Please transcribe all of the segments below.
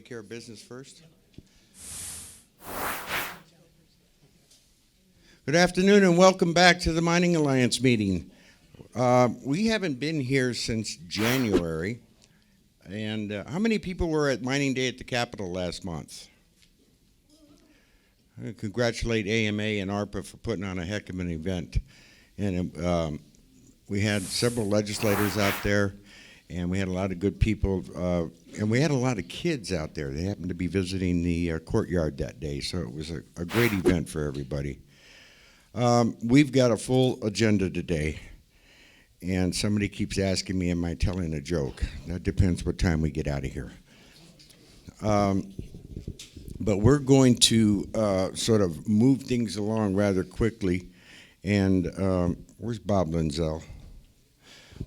take care of business first? Good afternoon and welcome back to the Mining Alliance meeting. We haven't been here since January. And how many people were at Mining Day at the Capitol last month? I congratulate AMA and ARPA for putting on a heck of an event. And we had several legislators out there, and we had a lot of good people, and we had a lot of kids out there. They happened to be visiting the courtyard that day, so it was a great event for everybody. We've got a full agenda today, and somebody keeps asking me, am I telling a joke? That depends what time we get out of here. But we're going to sort of move things along rather quickly, and where's Bob Linzel?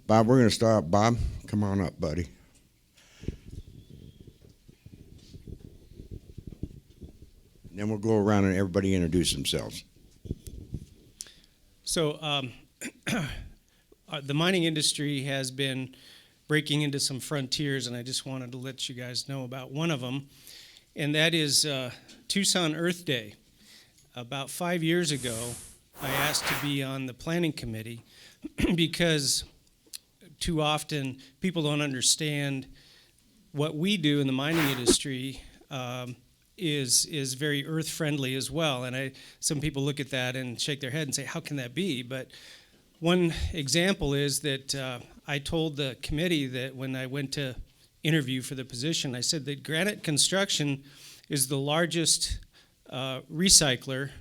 Bob, we're going to start. Bob, come on up, buddy. And then we'll go around and everybody introduce themselves. So the mining industry has been breaking into some frontiers, and I just wanted to let you guys know about one of them, and that is Tucson Earth Day. About 5 years ago, I asked to be on the planning committee because too often people don't understand what we do in the mining industry is very earth friendly as well. And some people look at that and shake their head and say, how can that be? But one example is that I told the committee that when I went to interview for the position, I said that Granite Construction is the largest recycler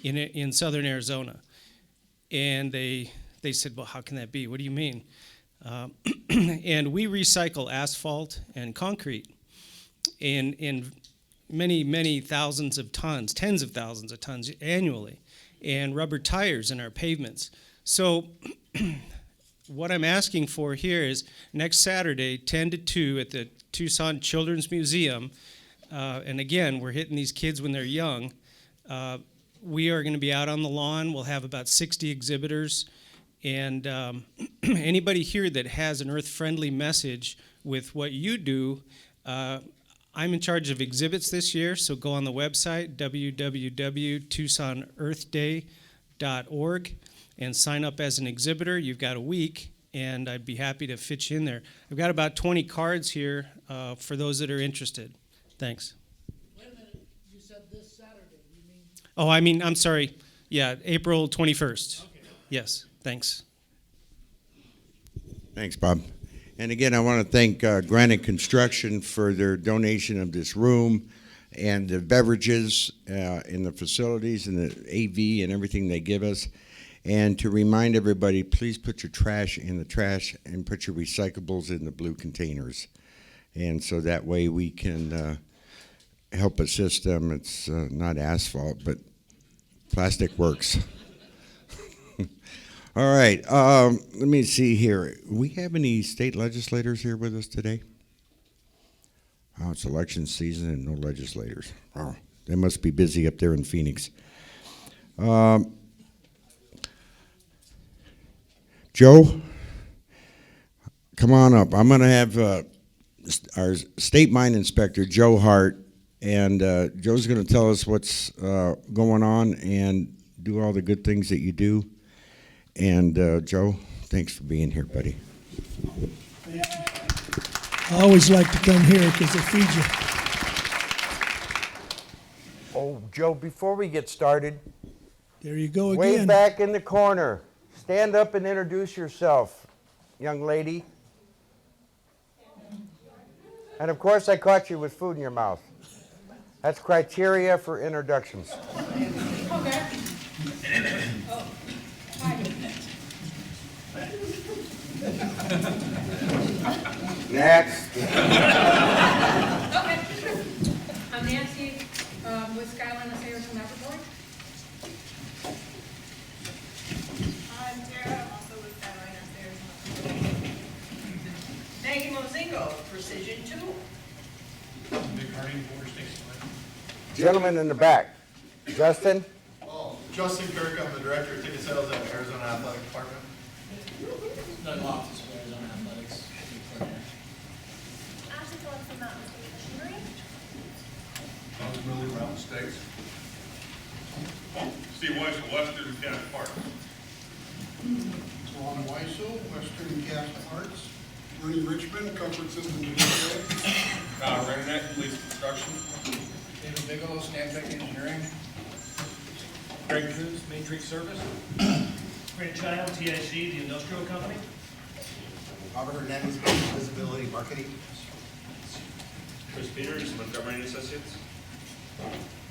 in southern Arizona. And they said, well, how can that be? What do you mean? And we recycle asphalt and concrete in many, many thousands of tons, tens of thousands of tons annually, and rubber tires in our pavements. So what I'm asking for here is next Saturday, 10 to 2 at the Tucson Children's Museum, and again, we're hitting these kids when they're young. We are going to be out on the lawn. We'll have about 60 exhibitors. And anybody here that has an earth-friendly message with what you do, I'm in charge of exhibits this year, so go on the website, www.tucsonearthday.org, and sign up as an exhibitor. You've got a week, and I'd be happy to fit you in there. I've got about 20 cards here for those that are interested. Thanks. Wait a minute, you said this Saturday, you mean? Oh, I'm sorry. Yeah, April 21st. Okay. Yes. Thanks. Thanks, Bob. And again, I want to thank Granite Construction for their donation of this room and the beverages in the facilities and the AV and everything they give us. And to remind everybody, please put your trash in the trash and put your recyclables in the blue containers. And so that way we can help assist them. It's not asphalt, but plastic works. All right, let me see here. Do we have any state legislators here with us today? Oh, it's election season and no legislators. Oh, they must be busy up there in Phoenix. Joe, come on up. I'm going to have our state mine inspector, Joe Hart, and Joe's going to tell us what's going on and do all the good things that you do. And Joe, thanks for being here, buddy. I always like to come here because they feed you. Oh, Joe, before we get started, There you go way again. back in the corner, stand up and introduce yourself, young lady. And of course, I caught you with food in your mouth. That's criteria for introductions. Next. Okay. I'm Nancy with Skyline Affairs and Laboratory. I'm Tara, I'm also with Skyline Affairs and Laboratory. Maggie Mozingo, Precision 2. Gentleman in the back. Justin? Oh, Justin Kirk, I'm the Director of Ticket Sales at Arizona Athletic Department. Doug Loftus with Arizona Athletics. Ashley Phillips from Mountain State Machinery. Council, Western Gas Parts, Ernie Richmond, Comfort Systems USA, Redneck, Police Construction. David Bigelow, Stantec Engineering. Greg Cruz, Matrix Service. Grant Child, TIC, the industrial company. Robert Hernandez, Visibility Marketing. Chris Peters, Montgomery and Associates.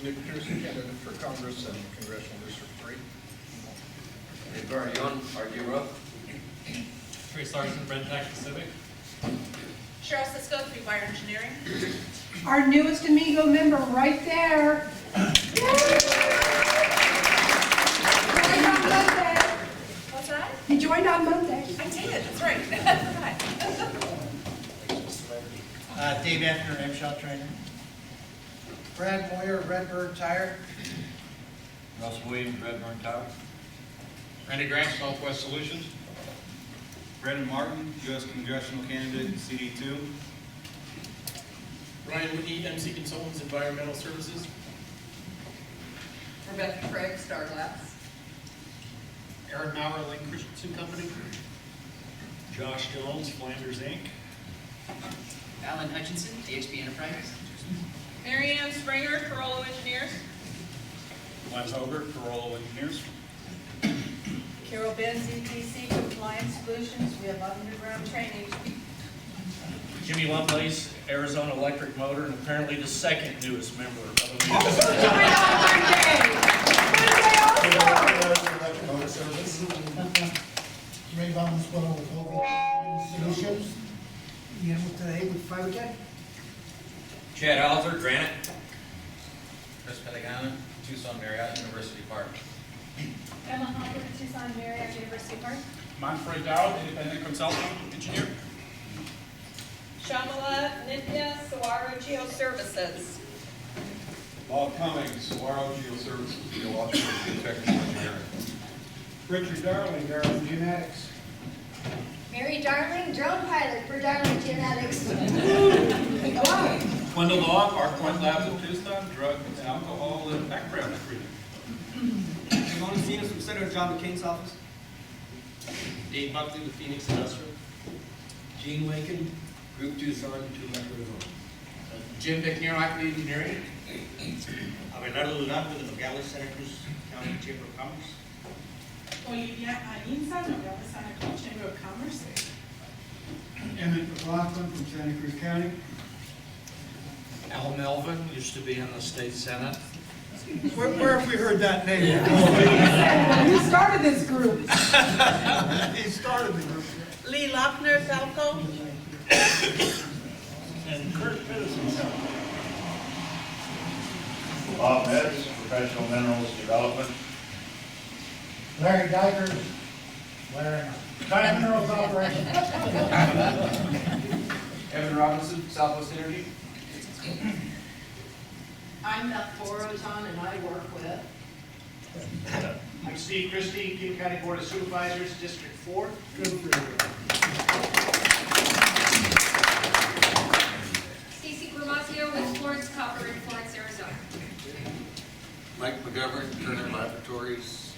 Nick Pearson, candidate for Congress and Congressional District 3. Edgar Yon, RG Rowe. Trace Larson, Redneck Pacific. Cheryl Cisco, Three Wire Engineering. Our newest Amigo member right there. Joined on Monday. What's that? He joined on Monday. I did, that's right. I forgot. Dave Effner, M-Shot Trainer. Brad Moyer, Redbird Tire. Russ Williams, Redburn Tower. Randy Grant, Southwest Solutions. Brandon Martin, U.S. Congressional Candidate, CD2. Ryan Whitney, MC Consultants, Environmental Services. Rebecca Craig, Star Glass. Aaron Maurer, Lake Christensen Company. Josh Jones, Flanders Inc. Alan Hutchinson, DHB Enterprises. Marianne Springer, Carollo Engineers. Glenn Hoger, Corolla Engineers. Carol Benz, EPC Compliance Solutions. We have underground training. Jimmy Lovelace, Arizona Electric Motor, and apparently the second newest member of Amigo. Joined on Monday. Motor Service. Ray Valenzuela with Hogan Solutions. Ian with today with Fibertech. Chad Alzer, Granite. Chris Pettigana, Tucson Marriott University Park. Emma Hopper, Tucson Marriott University Park. Manfred Dowd, Independent Consulting Engineer. Shamala Nithya, Saguaro Geoservices. Bob Cummings, Saguaro Geoservices, Geological and Technical Engineering. Richard Darling, Darling Genetics. Mary Darling, drone pilot for Darling Genetics. Wendell Law, Park Point Labs of Tucson, Drug and Alcohol and Background Screening. Simone Zenas from Senator John McCain's office. Dave Buckley with Phoenix Industrial. Gene Lincoln, Group Tucson, 2 Metro Zone. Jim McNair, Acme Engineering. Abelardo Duran with the Nogales, Santa Cruz County Chamber of Commerce. Olivia Arinza, Nogales, Santa Cruz Chamber of Commerce. Emmett McLaughlin from Santa Cruz County. Al Melvin, used to be in the state senate. Where have we heard that name? You started this group. He started the group. Lee Lochner, Falco. And Kurt Peterson. Bob Metz, Professional Minerals Development. Larry Geiger, Diamond Minerals Operation. Evan Robinson, Southwest Energy. I'm Beth Borozon and I work with. I'm Steve Christie, King County Board of Supervisors, District 4. Good for you. Stacy Gramazio with Florence Copper in Florence, Arizona. Mike McGovern, Turner Laboratories.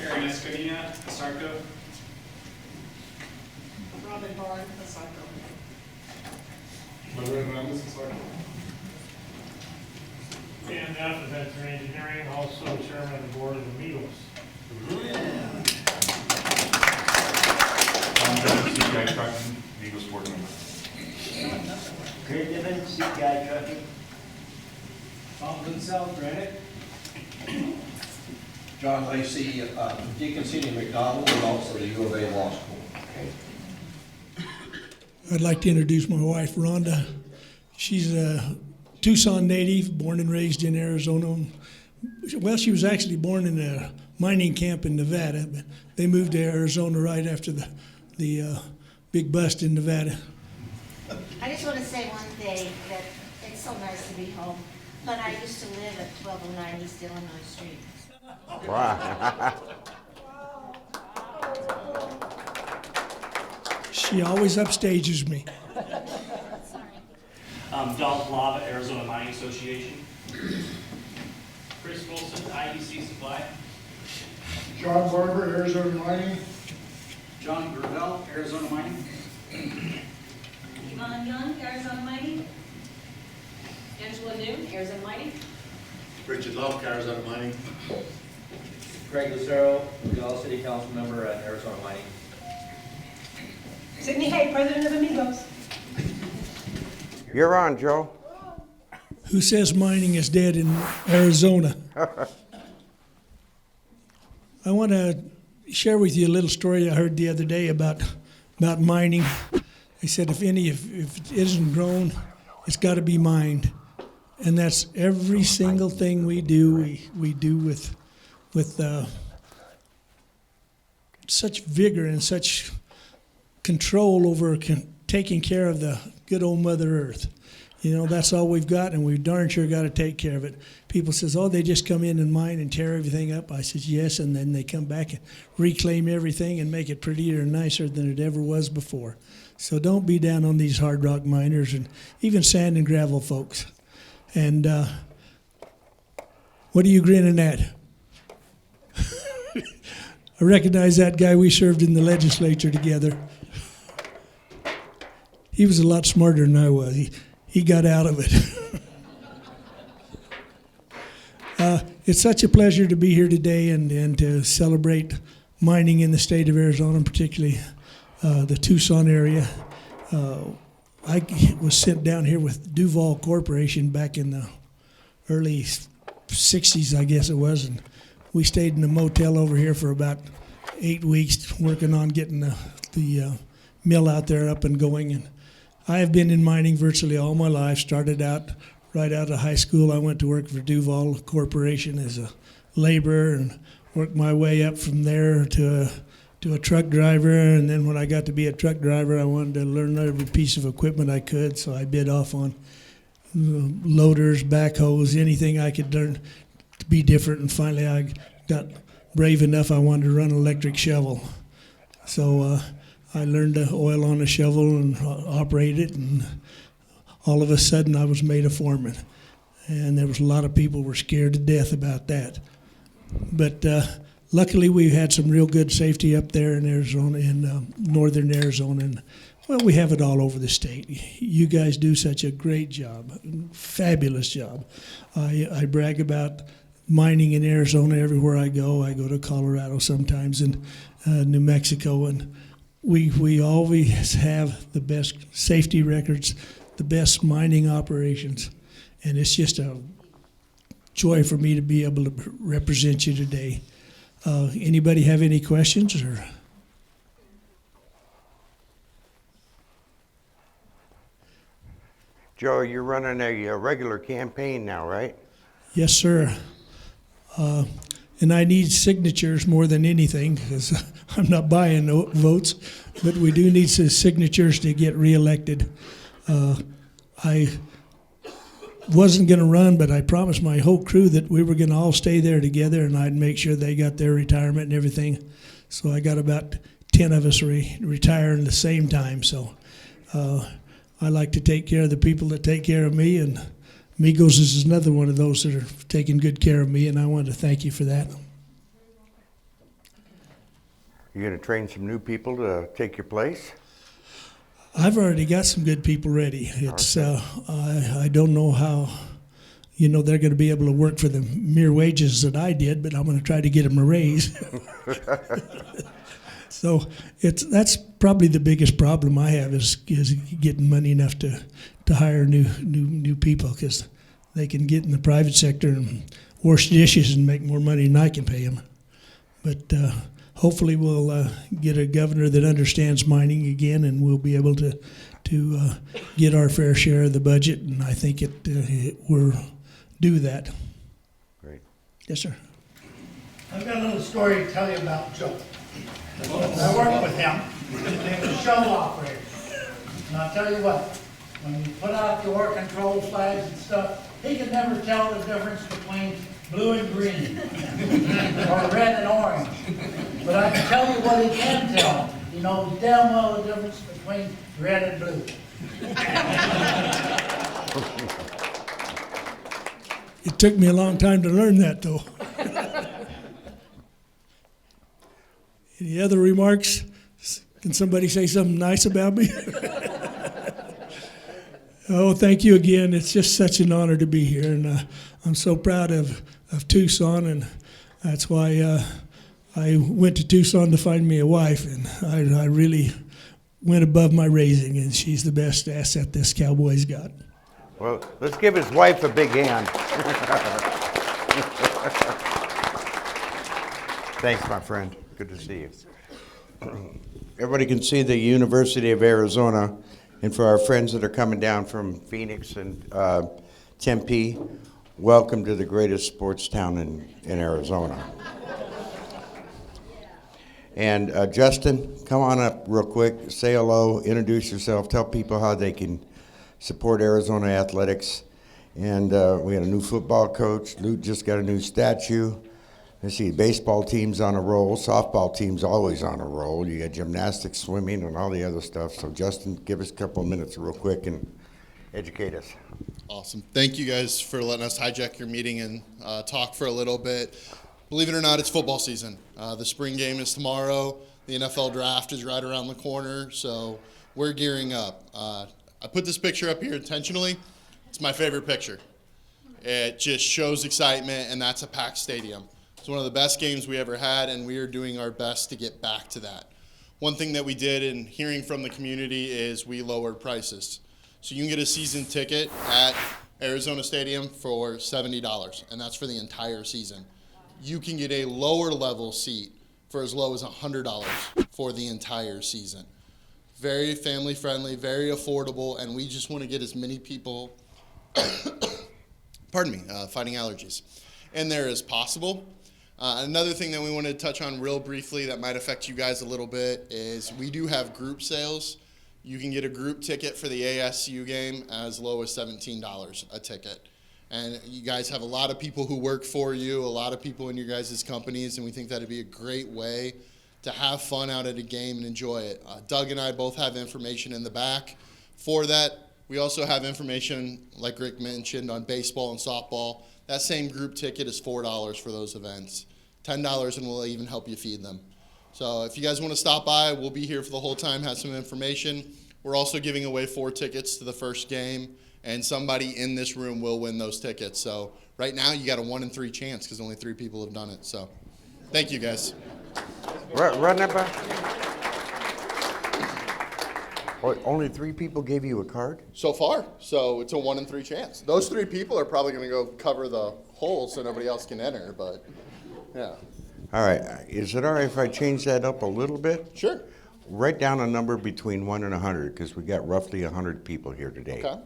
Aaron Escanilla, Sarko. Robin Barr, Pasaco. Manuel Ramos, Sarko. And F is Veteran Engineering, also Chairman of the Board of the Amigos. Tom Jones, CPI Trucking, Eagle Sport Member. Greg Evans, CPI Trucking. Tom Linsell, Granite. John Lacey, Deacon City McDonald, and also the U of A Law School. I'd like to introduce my wife, Rhonda. She's a Tucson native, born and raised in Arizona. Well, she was actually born in a mining camp in Nevada, but they moved to Arizona right after the big bust in Nevada. I just want to say one thing, that it's so nice to be home, but I used to live at 1209 East Illinois Street. She always upstages me. Donald Lava, Arizona Mining Association. Chris Wilson, IEC Supply. Sean Barber, Arizona Mining. John Gravel, Arizona Mining. Yvonne Young, Arizona Mining. Angela New, Arizona Mining. Richard Love, Arizona Mining. Craig Lucero, Dallas City Council member at Arizona Mining. Sydney Hay, President of Amigos. You're on, Joe. Who says mining is dead in Arizona? I want to share with you a little story I heard the other day about mining. They said if it isn't grown, it's got to be mined, and that's every single thing we do. We do with such vigor and such control over taking care of the good old Mother Earth. You know, that's all we've got, and we've darn sure got to take care of it. People says, oh, they just come in and mine and tear everything up. I says, yes, and then they come back and reclaim everything and make it prettier and nicer than it ever was before. So don't be down on these hard rock miners and even sand and gravel folks. And what are you grinning at? I recognize that guy. We served in the legislature together. He was a lot smarter than I was. He got out of it. It's such a pleasure to be here today and to celebrate mining in the state of Arizona, particularly the Tucson area. I was sent down here with Duval Corporation back in the early 60s, I guess it was, and we stayed in a motel over here for about 8 weeks working on getting the mill out there up and going. And I have been in mining virtually all my life. Started out right out of high school. I went to work for Duval Corporation as a laborer and worked my way up from there to a truck driver. And then when I got to be a truck driver, I wanted to learn every piece of equipment I could. So I bid off on loaders, backhoes, anything I could learn to be different. And finally I got brave enough, I wanted to run an electric shovel. So I learned to oil on a shovel and operate it, and all of a sudden I was made a foreman. And there was a lot of people were scared to death about that. But luckily we had some real good safety up there in Arizona, in northern Arizona. And well, we have it all over the state. You guys do such a great job, fabulous job. I brag about mining in Arizona everywhere I go. I go to Colorado sometimes and New Mexico, and we always have the best safety records, the best mining operations, and it's just a joy for me to be able to represent you today. Anybody have any questions? Or Joe, you're running a regular campaign now, right? Yes, sir. And I need signatures more than anything because I'm not buying no votes, but we do need some signatures to get reelected. I wasn't going to run, but I promised my whole crew that we were going to all stay there together, and I'd make sure they got their retirement and everything. So I got about 10 of us retiring at the same time. So I like to take care of the people that take care of me, and Migos is another one of those that are taking good care of me, and I want to thank you for that. You're going to train some new people to take your place? I've already got some good people ready. It's I don't know how, they're going to be able to work for the mere wages that I did, but I'm going to try to get them a raise. So that's probably the biggest problem I have is getting money enough to hire new people, because they can get in the private sector and wash dishes and make more money than I can pay them. But hopefully we'll get a governor that understands mining again, and we'll be able to get our fair share of the budget, and I think it will do that. Great. Yes, sir. I've got a little story to tell you about Joe. I worked with him. He was a shovel operator. And I'll tell you what, when you put out the ore control flags and stuff, he could never tell the difference between blue and green, or red and orange. But I can tell you what he can tell. He knows damn well the difference between red and blue. It took me a long time to learn that, though. Any other remarks? Can somebody say something nice about me? Oh, thank you again. It's just such an honor to be here, and I'm so proud of Tucson, and that's why I went to Tucson to find me a wife, and I really went above my raising, and she's the best asset this Cowboys got. Well, let's give his wife a big hand. Thanks, my friend. Good to see you. Everybody can see the University of Arizona, and for our friends that are coming down from Phoenix and Tempe, welcome to the greatest sports town in Arizona. And Justin, come on up real quick, say hello, introduce yourself, tell people how they can support Arizona athletics. And we had a new football coach. Luke just got a new statue. Let's see, baseball team's on a roll. Softball team's always on a roll. You got gymnastics, swimming, and all the other stuff. So Justin, give us a couple of minutes real quick and educate us. Awesome. Thank you guys for letting us hijack your meeting and talk for a little bit. Believe it or not, it's football season. The spring game is tomorrow. The NFL draft is right around the corner, so we're gearing up. I put this picture up here intentionally. It's my favorite picture. It just shows excitement, and that's a packed stadium. It's one of the best games we ever had, and we are doing our best to get back to that. One thing that we did in hearing from the community is we lowered prices. So you can get a season ticket at Arizona Stadium for $70, and that's for the entire season. You can get a lower level seat for as low as $100 for the entire season. Very family friendly, very affordable, and we just want to get as many people, fighting allergies, in there as possible. Another thing that we wanted to touch on real briefly that might affect you guys a little bit is we do have group sales. You can get a group ticket for the ASU game as low as $17 a ticket. And you guys have a lot of people who work for you, a lot of people in your guys' companies, and we think that'd be a great way to have fun out at a game and enjoy it. Doug and I both have information in the back for that. We also have information, like Rick mentioned, on baseball and softball. That same group ticket is $4 for those events. $10 and we'll even help you feed them. So if you guys want to stop by, we'll be here for the whole time, have some information. We're also giving away 4 tickets to the first game, and somebody in this room will win those tickets. So right now you got a 1 in 3 chance because only 3 people have done it. So thank you guys. Run that back. Only 3 people gave you a card? So far, so it's a 1 in 3 chance. Those 3 people are probably going to go cover the holes so nobody else can enter, but yeah. All right, is it all right if I change that up a little bit? Sure. Write down a number between 1 and 100 because we got roughly 100 people here today. Okay.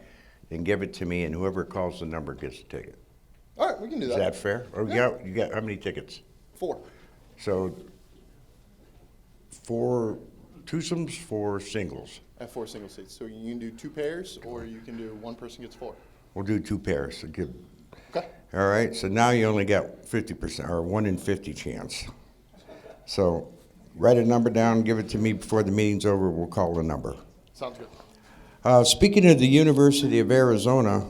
Then give it to me, and whoever calls the number gets a ticket. All right, we can do that. Is that fair? Or Yeah. you got how many tickets? 4. So 4 twosomes, 4 singles. I have 4 single seats. So you can do 2 pairs, or you can do 1 person gets 4. We'll do 2 pairs. So give, Okay. all right, so now you only got 50% or 1 in 50 chance. So write a number down, give it to me before the meeting's over. We'll call the number. Sounds good. Speaking of the University of Arizona,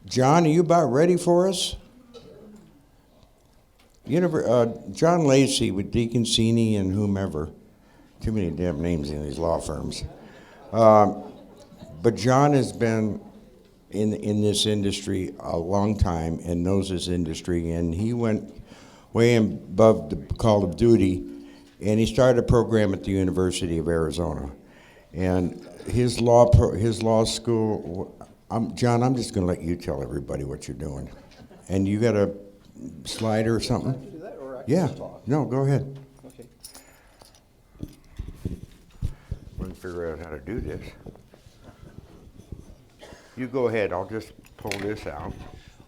John, are you about ready for us? John Lacey with Deacon Cini and whomever. Too many damn names in these law firms. But John has been in this industry a long time and knows this industry, and he went way above the call of duty, and he started a program at the University of Arizona. And his law school, John, I'm just going to let you tell everybody what you're doing. And you got a slide or something? I can do that, or I can Yeah. just talk. No, go ahead. Okay. We're going to figure out how to do this. You go ahead. I'll just pull this out.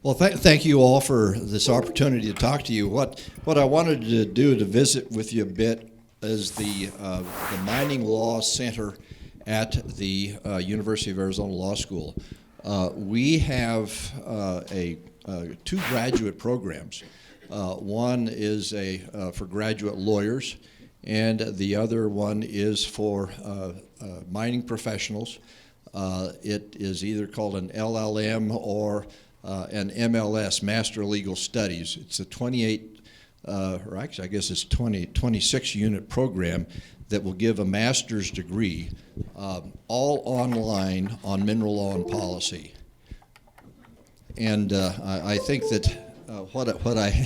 Well, thank you all for this opportunity to talk to you. What I wanted to do to visit with you a bit is the Mining Law Center at the University of Arizona Law School. We have 2 graduate programs. One is for graduate lawyers, and the other one is for mining professionals. It is either called an LLM or an MLS, Master of Legal Studies. It's a 28 or actually I guess it's 26-unit program that will give a master's degree, all online on mineral law and policy. And I think that what I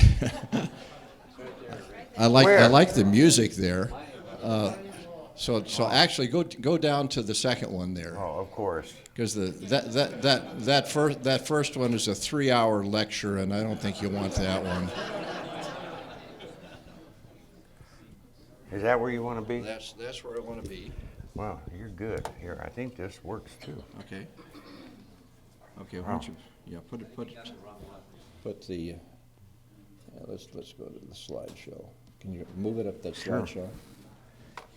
I like the music there. So actually go down to the second one there. Oh, of course. Because that first one is a 3-hour lecture, and I don't think you want that one. Is that where you want to be? That's where I want to be. Wow, you're good. Here, I think this works too. Okay. Okay. Why don't you? Yeah. Put the. Let's go to the slideshow. Can you move it up that slideshow?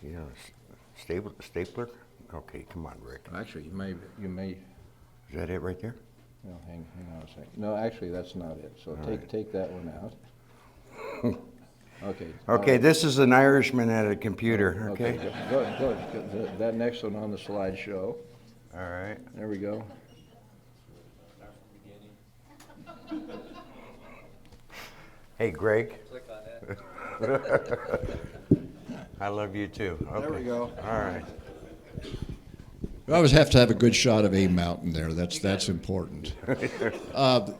You know, stapler? Okay, come on, Rick. Actually, you may. Is that it right there? No, hang on a second. No, actually, that's not it. So take that one out. Okay. Okay, this is an Irishman at a computer, okay? Go. That next one on the slideshow. All right. There we go. Hey, Greg. Click on that. I love you too. Okay. There we go. All right. We always have to have a good shot of A Mountain there. That's important.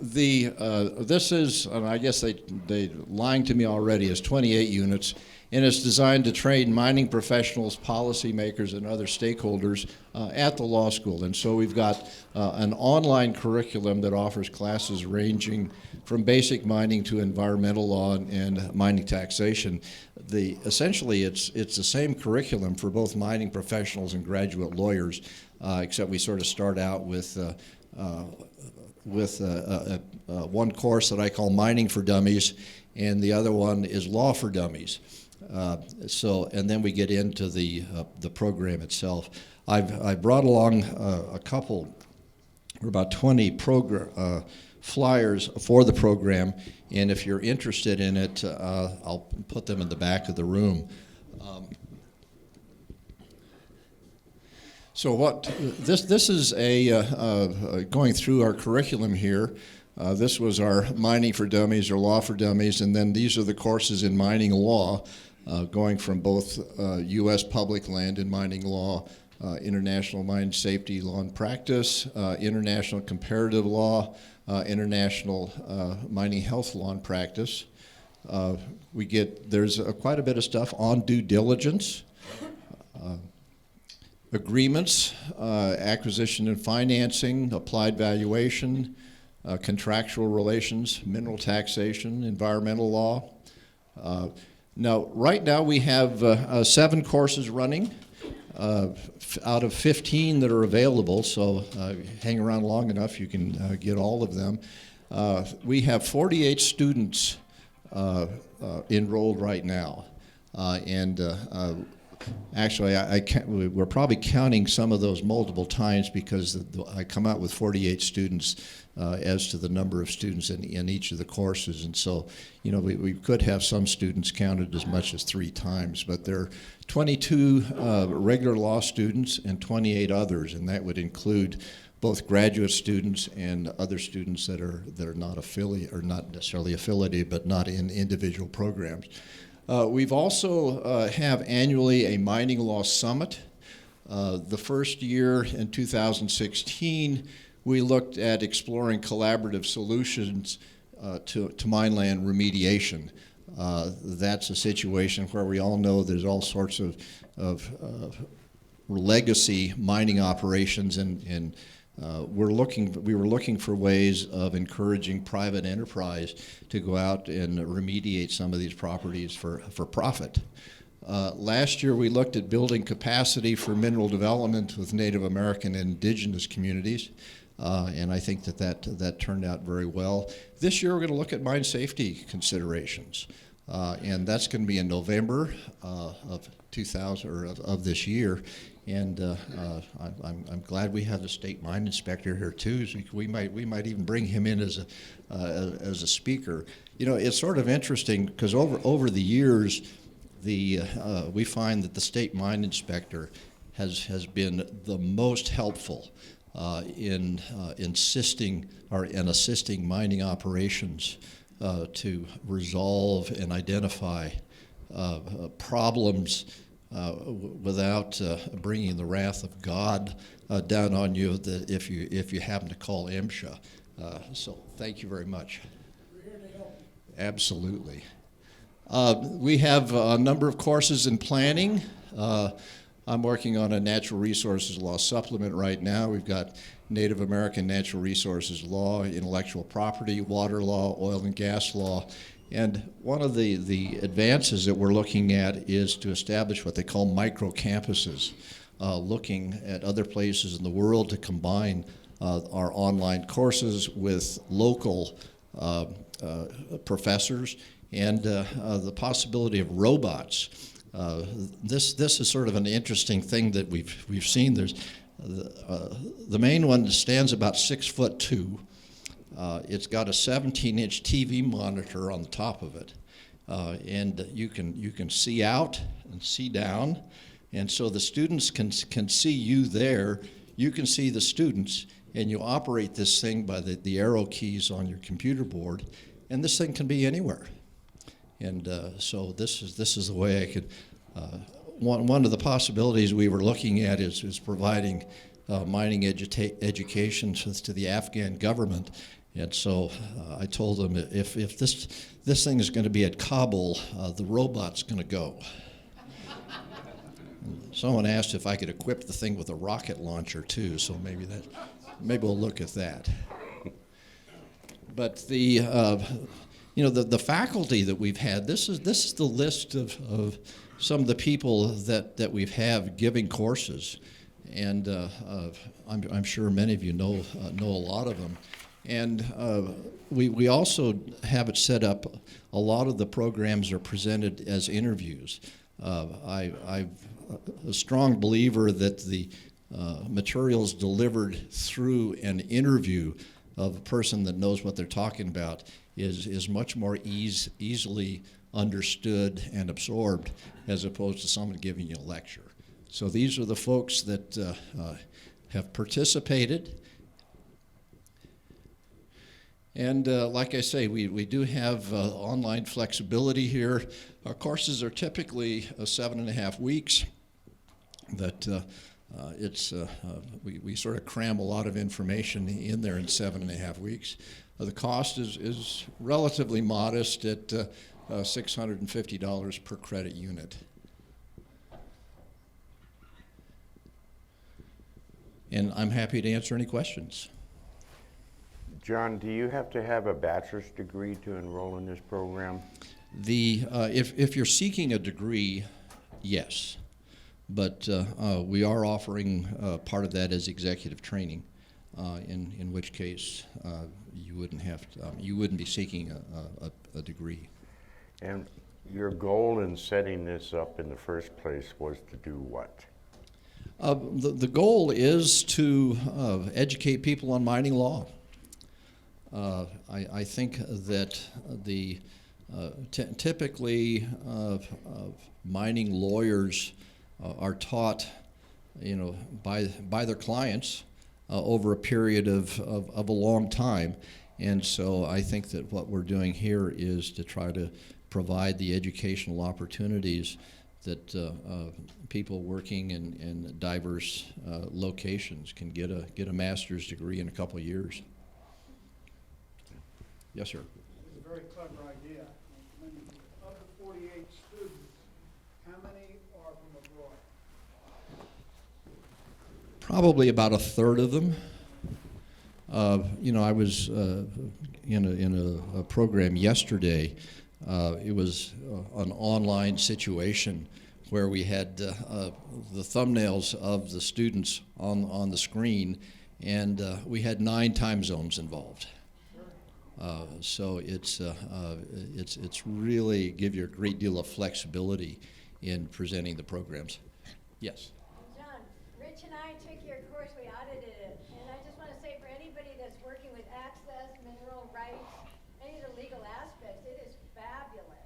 This is, and I guess they lying to me already, is 28 units, and it's designed to train mining professionals, policymakers, and other stakeholders at the law school. And so we've got an online curriculum that offers classes ranging from basic mining to environmental law and mining taxation. Essentially, it's the same curriculum for both mining professionals and graduate lawyers, except we sort of start out with one course that I call Mining for Dummies, and the other one is Law for Dummies. And then we get into the program itself. I've brought along a couple, or about 20 flyers for the program, and if you're interested in it, I'll put them in the back of the room. This is going through our curriculum here. This was our Mining for Dummies or Law for Dummies, and then these are the courses in mining law, going from both U.S. public land and mining law, international mine safety law and practice, international comparative law, international mining health law and practice. There's quite a bit of stuff on due diligence, agreements, acquisition and financing, applied valuation, contractual relations, mineral taxation, environmental law. Right now we have 7 courses running out of 15 that are available, so hang around long enough, you can get all of them. We have 48 students enrolled right now, actually, we're probably counting some of those multiple times because I come out with 48 students as to the number of students in each of the courses. And so, we could have some students counted as much as 3 times, but there are 22 regular law students and 28 others, and that would include both graduate students and other students that are not affiliate, or not necessarily affiliated, but not in individual programs. We've also have annually a mining law summit. The first year in 2016, we looked at exploring collaborative solutions to mineland remediation. That's a situation where we all know there's all sorts of legacy mining operations, and we were looking for ways of encouraging private enterprise to go out and remediate some of these properties for profit. Last year we looked at building capacity for mineral development with Native American and indigenous communities, and I think that turned out very well. This year we're going to look at mine safety considerations, and that's going to be in November of this year. And I'm glad we have the state mine inspector here too. So we might even bring him in as a speaker. It's sort of interesting because over the years, we find that the state mine inspector has been the most helpful in assisting mining operations to resolve and identify problems without bringing the wrath of God down on you that if you happen to call MSHA. So thank you very much. We're here to help. Absolutely. We have a number of courses in planning. I'm working on a natural resources law supplement right now. We've got Native American natural resources law, intellectual property, water law, oil and gas law. And one of the advances that we're looking at is to establish what they call micro campuses, looking at other places in the world to combine our online courses with local professors and the possibility of robots. This is sort of an interesting thing that we've seen. There's the main one stands about 6'2". It's got a 17-inch TV monitor on the top of it, and you can see out and see down, and so the students can see you there. You can see the students, and you operate this thing by the arrow keys on your computer board, and this thing can be anywhere. And so this is the way I could. One of the possibilities we were looking at is providing mining education to the Afghan government. And so I told them if this thing is going to be at Kabul, the robot's going to go. Someone asked if I could equip the thing with a rocket launcher too, so maybe we'll look at that. But the faculty that we've had, this is the list of some of the people that we've have giving courses, and I'm sure many of you know a lot of them. And we also have it set up. A lot of the programs are presented as interviews. I'm a strong believer that the materials delivered through an interview of a person that knows what they're talking about is much more easily understood and absorbed as opposed to someone giving you a lecture. So these are the folks that have participated. And like I say, we do have online flexibility here. Our courses are typically 7.5 weeks. That we sort of cram a lot of information in there in 7.5 weeks. The cost is relatively modest at $650 per credit unit. And I'm happy to answer any questions. John, do you have to have a bachelor's degree to enroll in this program? If you're seeking a degree, yes. But we are offering part of that as executive training, in which case you wouldn't be seeking a degree. And your goal in setting this up in the first place was to do what? The goal is to educate people on mining law. I think that typically mining lawyers are taught, by their clients over a period of a long time, and so I think that what we're doing here is to try to provide the educational opportunities that people working in diverse locations can get a master's degree in a couple of years. Yes, sir. It's a very clever idea. Of the 48 students, how many are from abroad? Probably about a third of them. I was in a program yesterday. It was an online situation where we had the thumbnails of the students on the screen, and we had 9 time zones involved. So it's really give you a great deal of flexibility in presenting the programs. Yes. John, Rich and I took your course, we audited it, and I just want to say for anybody that's working with access, mineral rights, any of the legal aspects, it is fabulous.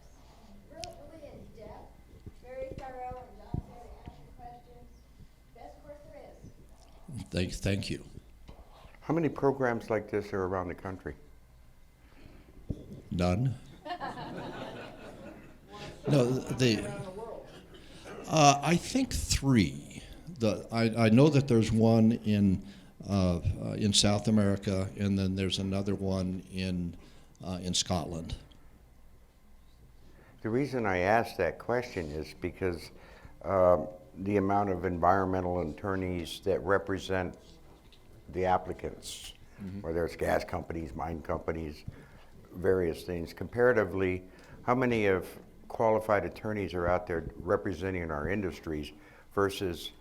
Really in depth, very thorough, and John said he asked you questions. Best course there is. Thank you. How many programs like this are around the country? none. No, I think 3. I know that there's one in South America, and then there's another one in Scotland. The reason I asked that question is because the amount of environmental attorneys that represent the applicants, whether it's gas companies, mine companies, various things, comparatively, how many of qualified attorneys are out there representing our industries versus,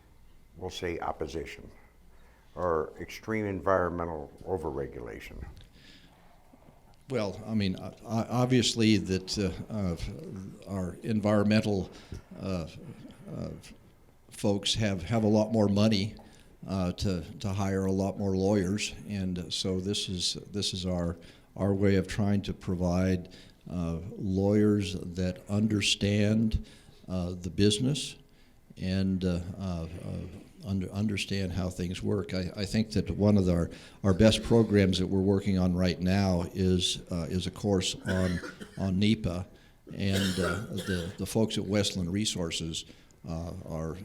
we'll say, opposition or extreme environmental overregulation? Well, I mean, obviously that our environmental folks have a lot more money to hire a lot more lawyers, and so this is our way of trying to provide lawyers that understand the business and understand how things work. I think that one of our best programs that we're working on right now is a course on NEPA, and the folks at Westland Resources are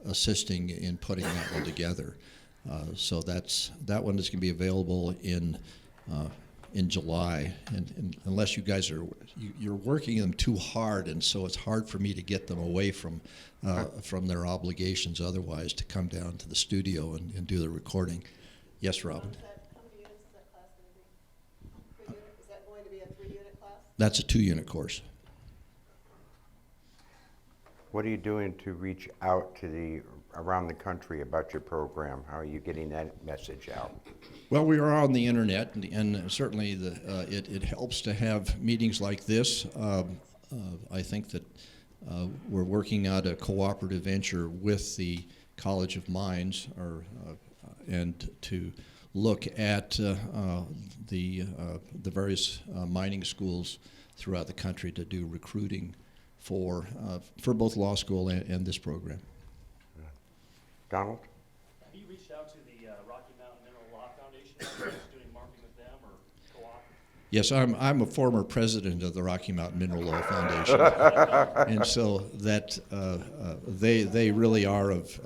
assisting in putting that one together. So that one is going to be available in July, and unless you guys you're working them too hard, and so it's hard for me to get them away from their obligations otherwise to come down to the studio and do the recording. Yes, Robin? How many units is that class going to be? Is that going to be a 3-unit class? That's a 2-unit course. What are you doing to reach out to around the country about your program? How are you getting that message out? Well, we are on the internet, and certainly it helps to have meetings like this. I think that we're working out a cooperative venture with the College of Mines, and to look at the various mining schools throughout the country to do recruiting for both law school and this program. Donald? Have you reached out to the Rocky Mountain Mineral Law Foundation? Are you doing marketing with them or co-op? Yes, I'm a former president of the Rocky Mountain Mineral Law Foundation, and so that they really are of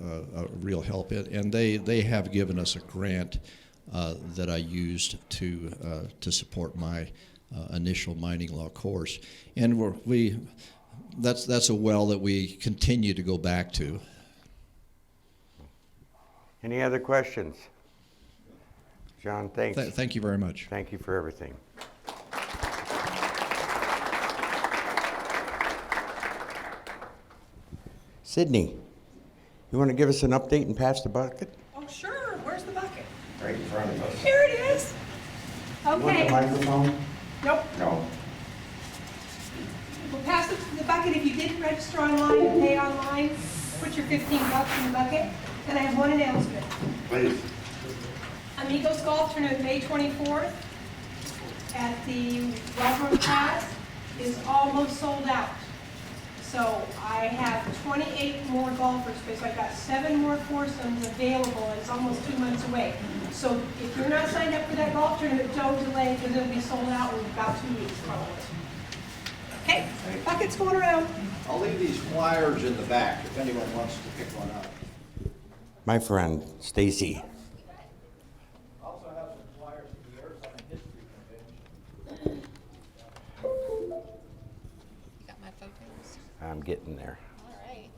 real help, and they have given us a grant that I used to support my initial mining law course, and that's a well that we continue to go back to. Any other questions? John, thanks. Thank you very much. Thank you for everything. Sydney, you want to give us an update and pass the bucket? Oh, sure. Where's the bucket? Right in front of us. Here it is. You want the Okay. microphone? Nope. No. We'll pass the bucket. If you didn't register online and pay online, put your $15 in the bucket. And I have one announcement. Please. Amigos Golf Tournament, May 24th, at the Welcome class is almost sold out. So I have 28 more golfers, because I've got 7 more foursomes available, and it's almost 2 months away. So if you're not signed up for that golf tournament, don't delay, because it'll be sold out in about 2 weeks probably. Okay, buckets going around. I'll leave these flyers in the back if anyone wants to pick one up. My friend, Stacy. I also have some flyers for the Arizona History Convention. Got my photos. I'm getting there. All right.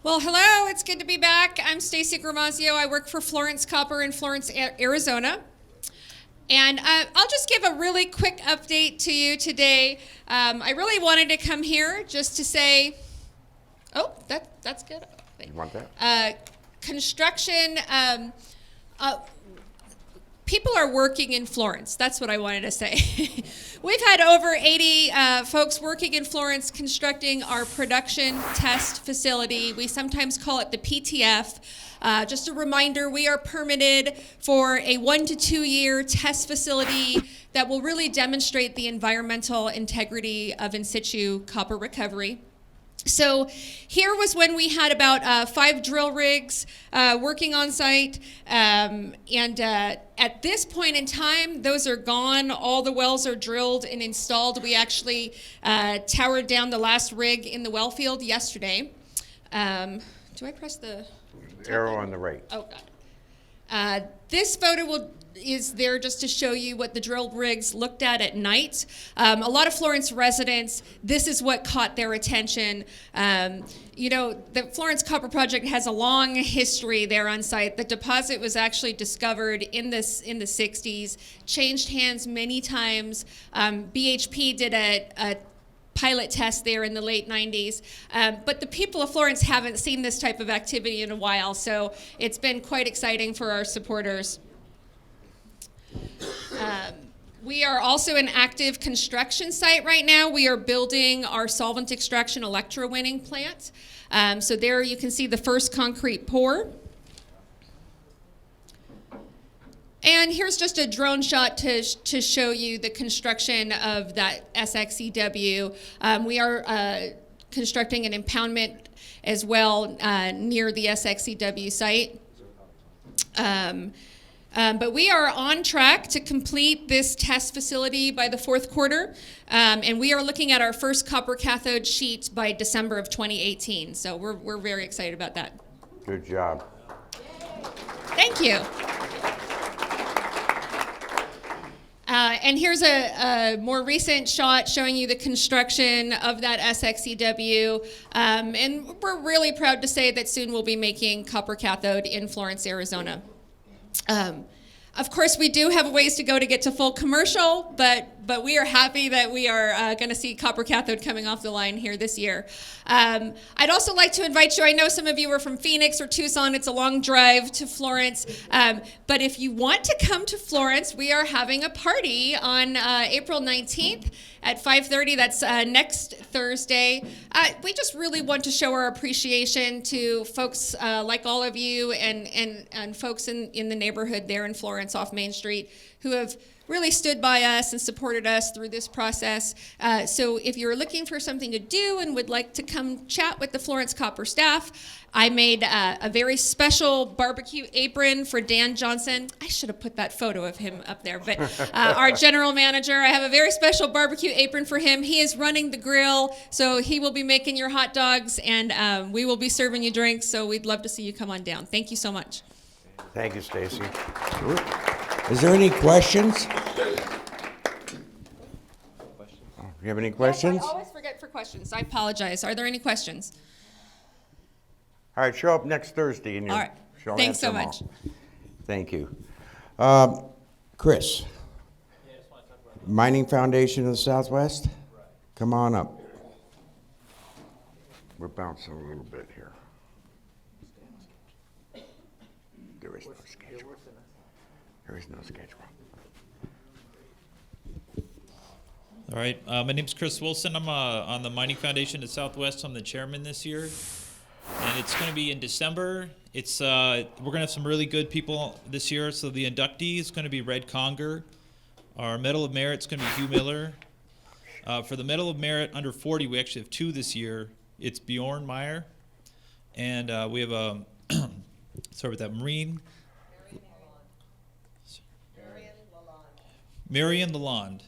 Well, hello. It's good to be back. I'm Stacy Gramazio. I work for Florence Copper in Florence, Arizona. And I'll just give a really quick update to you today. I really wanted to come here just to say, oh, that's good. You want that? Construction, people are working in Florence. That's what I wanted to say. We've had over 80 folks working in Florence constructing our production test facility. We sometimes call it the PTF. Just a reminder, we are permitted for a 1 to 2 year test facility that will really demonstrate the environmental integrity of in situ copper recovery. So here was when we had about 5 drill rigs working on site. At this point in time, those are gone. All the wells are drilled and installed. We actually towered down the last rig in the well field yesterday. Do I press the Arrow on the right. Oh, God. This photo is there just to show you what the drill rigs looked at night. A lot of Florence residents, this is what caught their attention. The Florence Copper Project has a long history there on site. The deposit was actually discovered in the 60s, changed hands many times. BHP did a pilot test there in the late 90s. But the people of Florence haven't seen this type of activity in a while, so it's been quite exciting for our supporters. We are also an active construction site right now. We are building our solvent extraction electrowinning plant. So there you can see the first concrete pour. And here's just a drone shot to show you the construction of that SXEW. We are constructing an impoundment as well near the SXEW site. But we are on track to complete this test facility by the 4th quarter. And we are looking at our first copper cathode sheet by December of 2018. So we're very excited about that. Good job. Thank you. And here's a more recent shot showing you the construction of that SXEW. And we're really proud to say that soon we'll be making copper cathode in Florence, Arizona. Of course, we do have a ways to go to get to full commercial, but we are happy that we are going to see copper cathode coming off the line here this year. I'd also like to invite you, I know some of you are from Phoenix or Tucson, it's a long drive to Florence, but if you want to come to Florence, we are having a party on April 19th at 5:30, that's next Thursday. We just really want to show our appreciation to folks like all of you and folks in the neighborhood there in Florence off Main Street who have really stood by us and supported us through this process. So if you're looking for something to do and would like to come chat with the Florence Copper staff, I made a very special barbecue apron for Dan Johnson. I should have put that photo of him up there, but our general manager, I have a very special barbecue apron for him. He is running the grill, so he will be making your hot dogs, and we will be serving you drinks, so we'd love to see you come on down. Thank you so much. Thank you, Stacy. Is there any questions? You have any questions? Yes, I always forget for questions. I apologize. Are there any questions? All right, show up next Thursday and All right. she'll Thanks answer so them much. all. Thank you. Chris. Mining Foundation of the Southwest? Come on up. We're bouncing a little bit here. There is no schedule. There is no schedule. All right, my name's Chris Wilson. I'm on the Mining Foundation of Southwest. I'm the chairman this year, and it's going to be in December. It's we're going to have some really good people this year. So the inductee is going to be Red Conger. Our Medal of Merit is going to be Hugh Miller. For the Medal of Merit under 40, we actually have 2 this year. It's Bjorn Meyer, and we have a sorry about that, Marion Lalonde.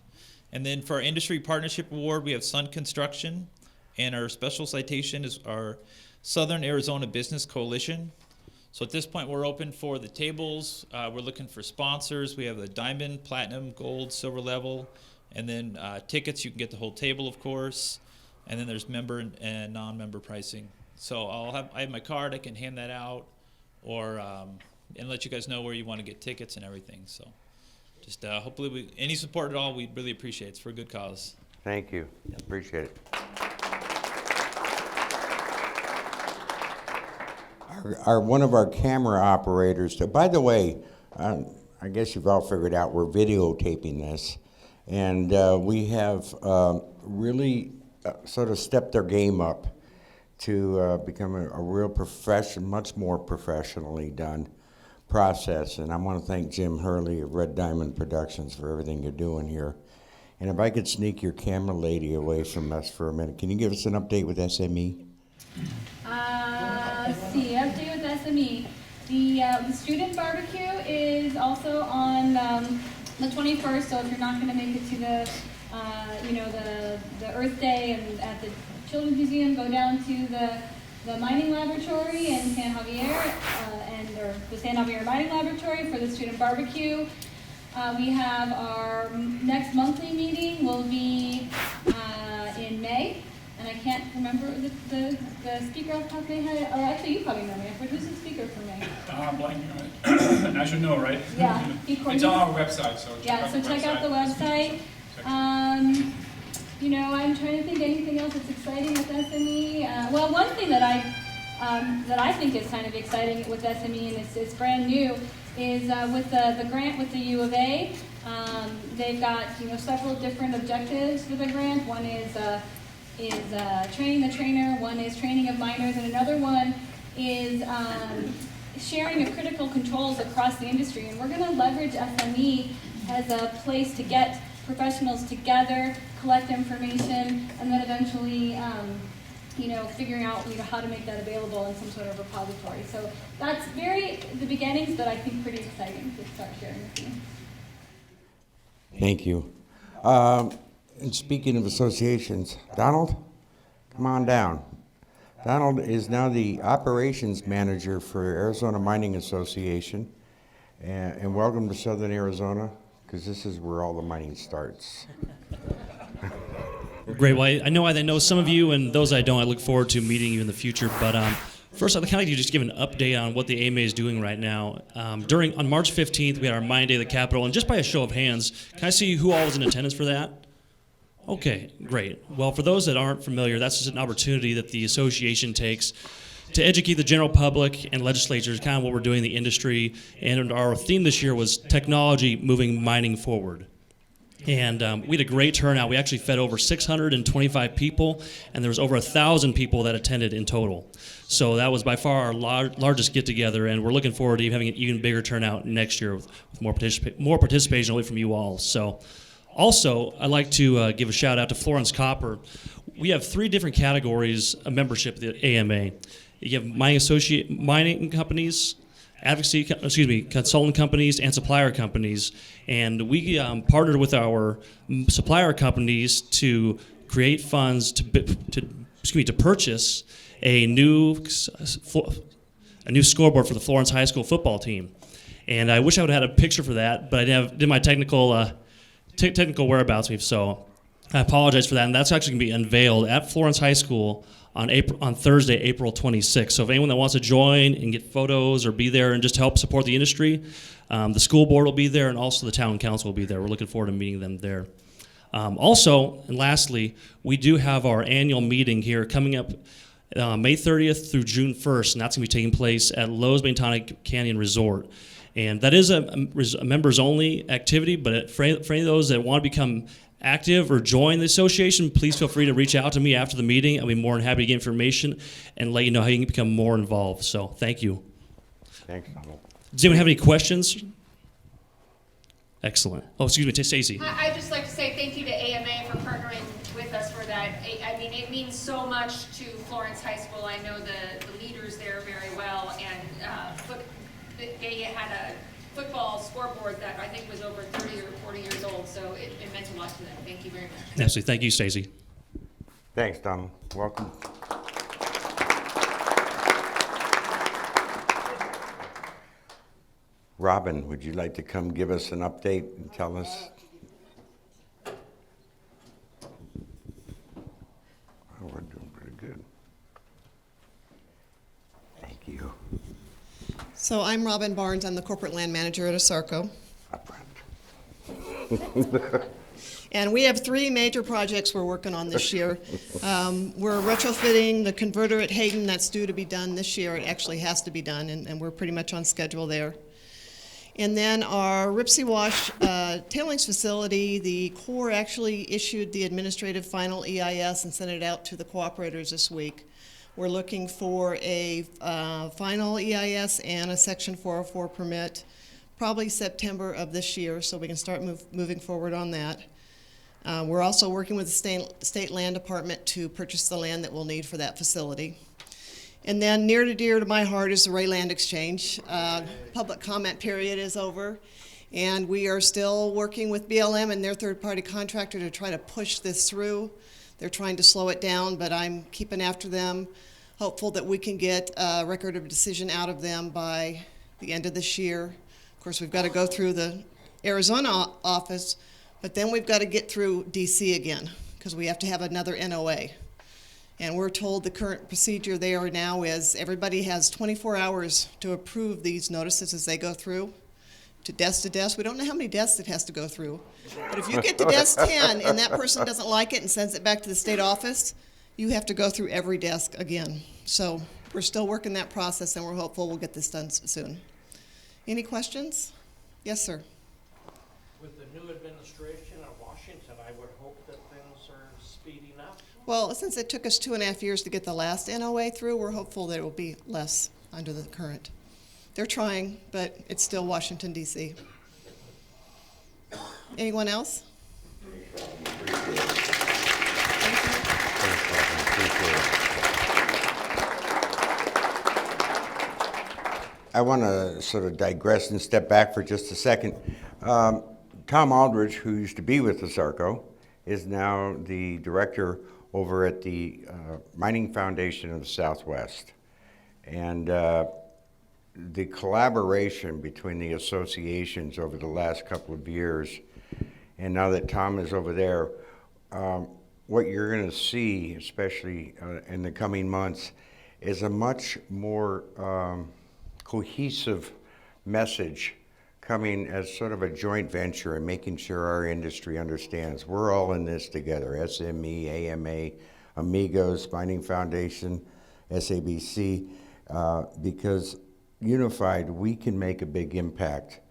And then for our Industry Partnership Award, we have Sun Construction, and our special citation is our Southern Arizona Business Coalition. So at this point, we're open for the tables. We're looking for sponsors. We have a diamond, platinum, gold, silver level, and then tickets. You can get the whole table, of course. And then there's member and non-member pricing. So I have my card. I can hand that out, or and let you guys know where you want to get tickets and everything. So. Just hopefully, any support at all, we'd really appreciate it. It's for a good cause. Thank you. Appreciate it. One of our camera operators, by the way, I guess you've all figured out we're videotaping this, and we have really sort of stepped their game up to become a real much more professionally done process. And I want to thank Jim Hurley of Red Diamond Productions for everything you're doing here And if I could sneak your camera lady away from us for a minute, can you give us an update with SME? Let's see, update with SME. The student barbecue is also on the 21st, so if you're not going to make it to the, the Earth Day and at the Children's Museum, go down to the mining laboratory in San Javier, or the San Javier Mining Laboratory for the student barbecue. We have our next monthly meeting will be in May, and I can't remember the speaker off the top of my head. Oh, actually, you probably know me. Who's the speaker for May? I'm blanking on it. And I should know, right? Yeah. It's on our website, so check out the website. I'm trying to think anything else that's exciting with SME. Well, one thing that I think is kind of exciting with SME, and it's brand new, is with the grant with the U of A. They've got several different objectives for the grant. One is training the trainer. One is training of miners, and another one is sharing of critical controls across the industry. And we're going to leverage SME as a place to get professionals together, collect information, and then eventually, figuring out how to make that available in some sort of repository. So that's the beginnings, but I think pretty exciting to start sharing with you. Thank you. And speaking of associations, Donald, come on down. Donald is now the operations manager for Arizona Mining Association, and welcome to Southern Arizona, because this is where all the mining starts. Great. Well, I know some of you, and those I don't, I look forward to meeting you in the future. But first, I'd kind of like you to just give an update on what the AMA is doing right now. On March 15th, we had our Mining Day at the Capitol, and just by a show of hands, can I see who all was in attendance for that? Okay, great. Well, for those that aren't familiar, that's just an opportunity that the association takes to educate the general public and legislatures, kind of what we're doing in the industry. And our theme this year was technology moving mining forward. And we had a great turnout. We actually fed over 625 people, and there was over 1,000 people that attended in total. So that was by far our largest get-together, and we're looking forward to having an even bigger turnout next year with more participation only from you all. So, also, I'd like to give a shout-out to Florence Copper. We have 3 different categories of membership at the AMA. You have mining companies, consultant companies, and supplier companies. And we partnered with our supplier companies to create funds to purchase a new scoreboard for the Florence High School football team. And I wish I would have had a picture for that, but I did my technical whereabouts, so I apologize for that. And that's actually going to be unveiled at Florence High School on Thursday, April 26th. So if anyone that wants to join and get photos or be there and just help support the industry, the school board will be there, and also the town council will be there. We're looking forward to meeting them there. Also, and lastly, we do have our annual meeting here coming up May 30th through June 1st, and that's going to be taking place at Lowe's Botanic Canyon Resort. And that is a members-only activity, but for any of those that want to become active or join the association, please feel free to reach out to me after the meeting. I'll be more than happy to get information and let you know how you can become more involved. So thank you. Thanks, Donald. Does anyone have any questions? Excellent. Oh, excuse me, Stacey. I'd just like to say thank you to AMA for partnering with us for that. I mean, it means so much to Florence High School. I know the leaders there very well, and they had a football scoreboard that I think was over 30 or 40 years old, so it meant a lot to them. Thank you very much. Absolutely. Thank you, Stacey. Thanks, Donald. Welcome. Robin, would you like to come give us an update and tell us? Oh, we're doing pretty good. Thank you. So I'm Robin Barnes. I'm the corporate land manager at ASARCO. And we have 3 major projects we're working on this year. We're retrofitting the converter at Hayden. That's due to be done this year. It actually has to be done, and we're pretty much on schedule there. And then our Ripsey Wash tailings facility, the Corps actually issued the administrative final EIS and sent it out to the cooperators this week. We're looking for a final EIS and a Section 404 permit, probably September of this year, so we can start moving forward on that. We're also working with the state land department to purchase the land that we'll need for that facility. And then near and dear to my heart is the Ray Land Exchange. Public comment period is over, and we are still working with BLM and their third-party contractor to try to push this through. They're trying to slow it down, but I'm keeping after them, hopeful that we can get a record of decision out of them by the end of this year. Of course, we've got to go through the Arizona office, but then we've got to get through DC again, because we have to have another NOA. And we're told the current procedure there now is everybody has 24 hours to approve these notices as they go through. To desk, we don't know how many desks it has to go through. But if you get to desk 10 and that person doesn't like it and sends it back to the state office, you have to go through every desk again. So we're still working that process, and we're hopeful we'll get this done soon. Any questions? Yes, sir. With the new administration in Washington, I would hope that things are speeding up. Well, since it took us 2.5 years to get the last NOA through, we're hopeful that it will be less under the current. They're trying, but it's still Washington, D.C. Anyone else? I want to sort of digress and step back for just a second. Tom Aldridge, who used to be with the ASARCO, is now the director over at the Mining Foundation of the Southwest. And the collaboration between the associations over the last couple of years, and now that Tom is over there, what you're going to see, especially in the coming months, is a much more cohesive message coming as sort of a joint venture and making sure our industry understands we're all in this together. SME, AMA, Amigos, Mining Foundation, SABC, because unified we can make a big impact.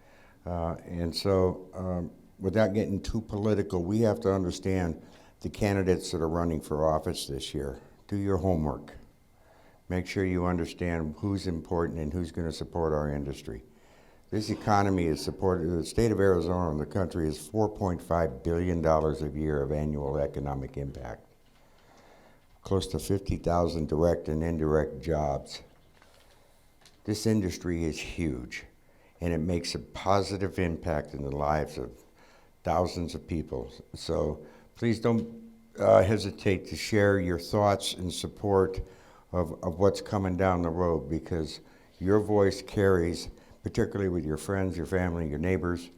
And so without getting too political, we have to understand the candidates that are running for office this year. Do your homework. Make sure you understand who's important and who's going to support our industry. This economy is supported, the state of Arizona and the country is $4.5 billion a year of annual economic impact. Close to 50,000 direct and indirect jobs. This industry is huge, and it makes a positive impact in the lives of thousands of people. So please don't hesitate to share your thoughts and support of what's coming down the road, because your voice carries, particularly with your friends, your family, your neighbors,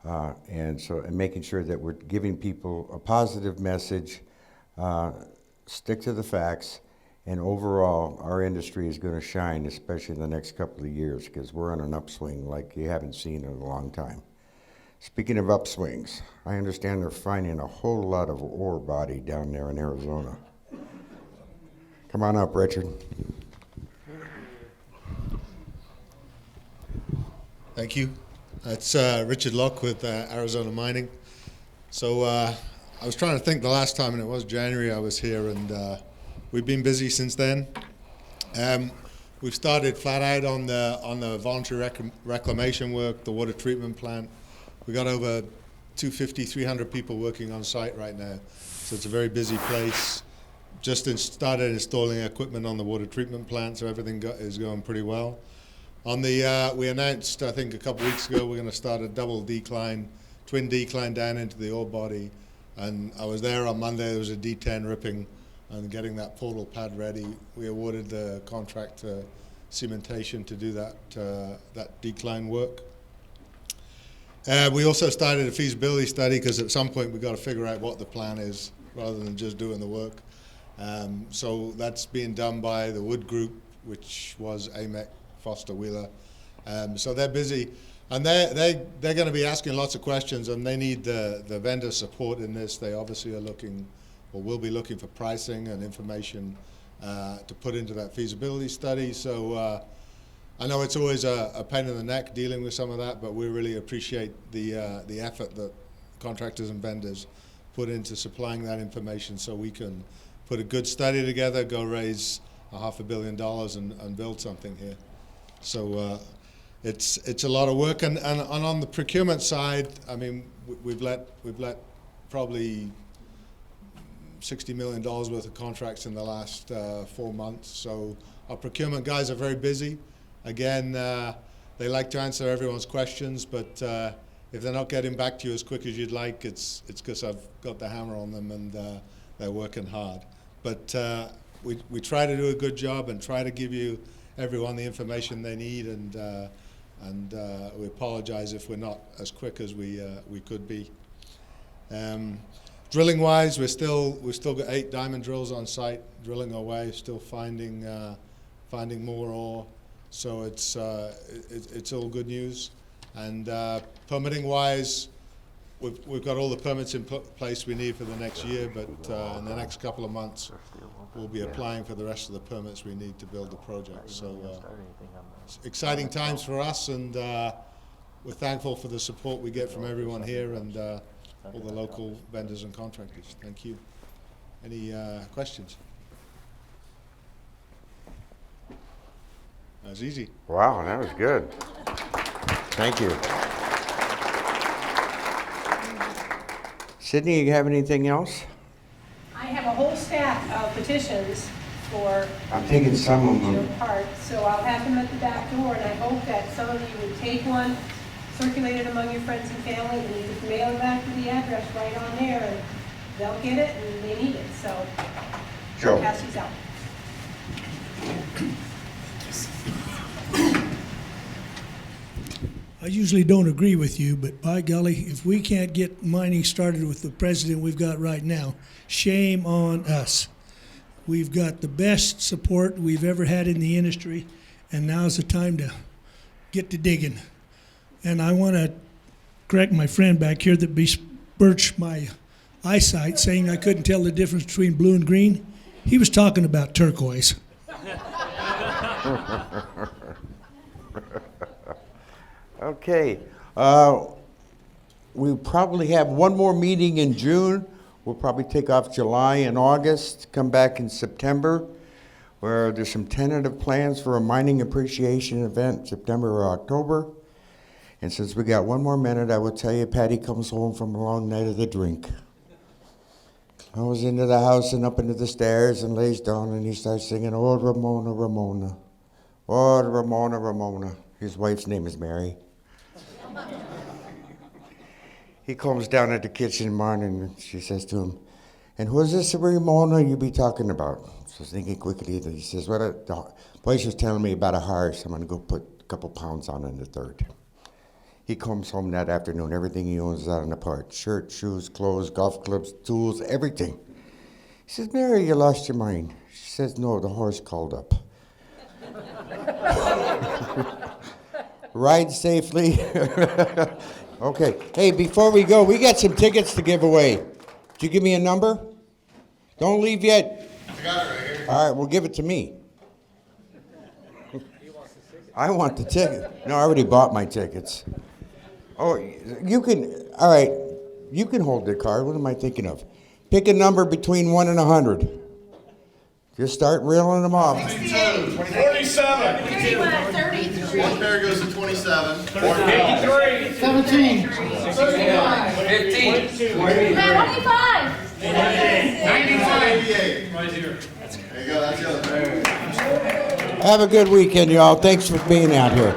and making sure that we're giving people a positive message, stick to the facts, and overall, our industry is going to shine, especially in the next couple of years, because we're on an upswing like you haven't seen in a long time. Speaking of upswings, I understand they're finding a whole lot of ore body down there in Arizona. Come on up, Richard. Thank you. It's Richard Locke with Arizona Mining. So I was trying to think the last time, and it was January I was here, and we've been busy since then. We've started flat out on the voluntary reclamation work, the water treatment plant. We got over 250, 300 people working on site right now. So it's a very busy place. Just started installing equipment on the water treatment plant, so everything is going pretty well. On the, we announced, I think a couple weeks ago, we're going to start a double decline, twin decline down into the ore body. And I was there on Monday, there was a D10 ripping and getting that portal pad ready. We awarded the contract to cementation to do that decline work. We also started a feasibility study, because at some point we've got to figure out what the plan is rather than just doing the work. So that's being done by the Wood Group, which was AMEC, Foster Wheeler. So they're busy, and they're going to be asking lots of questions, and they need the vendor support in this. They obviously are looking, or will be looking, for pricing and information to put into that feasibility study. So I know it's always a pain in the neck dealing with some of that, but we really appreciate the effort that contractors and vendors put into supplying that information, so we can put a good study together, go raise $500 million and build something here. So it's a lot of work, and on the procurement side, I mean, we've let probably $60 million worth of contracts in the last 4 months. So our procurement guys are very busy. Again, they like to answer everyone's questions, but if they're not getting back to you as quick as you'd like, it's because I've got the hammer on them and they're working hard. But we try to do a good job and try to give you everyone the information they need, and we apologize if we're not as quick as we could be. Drilling wise, we've still got 8 diamond drills on site, drilling away, still finding more ore. So it's all good news. And permitting wise, we've got all the permits in place we need for the next year, but in the next couple of months, we'll be applying for the rest of the permits we need to build the project. So exciting times for us, and we're thankful for the support we get from everyone here and all the local vendors and contractors. Thank you. Any questions? That was easy. Wow, that was good. Thank you. Sydney, you have anything else? I have a whole stack of petitions for I'm taking some of your them. part, so I'll have them at the back door, and I hope that some of you would take one, circulate it among your friends and family, and you can mail it back to the address right on there, and they'll get it, and they need it, so Joe. I'll pass these out. I usually don't agree with you, but by golly, if we can't get mining started with the president we've got right now, shame on us. We've got the best support we've ever had in the industry, and now's the time to get to digging. And I want to correct my friend back here that besmirched my eyesight, saying I couldn't tell the difference between blue and green. He was talking about turquoise. Okay. We probably have one more meeting in June. We'll probably take off July and August, come back in September, where there's some tentative plans for a mining appreciation event, September or October. And since we got one more minute, I will tell you, Patty comes home from a long night of the drink. Goes into the house and up into the stairs and lays down, and he starts singing, "Oh, Ramona, Ramona. Oh, Ramona, Ramona." His wife's name is Mary. He comes down at the kitchen morning, and she says to him, "And who's this Ramona you be talking about?" So thinking quickly, he says, "Well, the wife was telling me about a horse. I'm going to go put a couple pounds on in the third." He comes home that afternoon. Everything he owns is out on the porch. Shirt, shoes, clothes, golf clubs, tools, everything. He says, "Mary, you lost your mind." She says, "No, the horse called up." Ride safely. Okay. Hey, before we go, we got some tickets to give away. Did you give me a number? Don't leave yet. I got it right here. All right, well, give it to me. I want the ticket. No, I already bought my tickets. Oh, you can, all right, you can hold the card. What am I thinking of? Pick a number between 1 and 100. Just start reeling them off. 47. 33. One pair goes to 27. 53. 17. 15. 25. 88. Right here. There you go, that's the other pair. Have a good weekend, y'all. Thanks for being out here.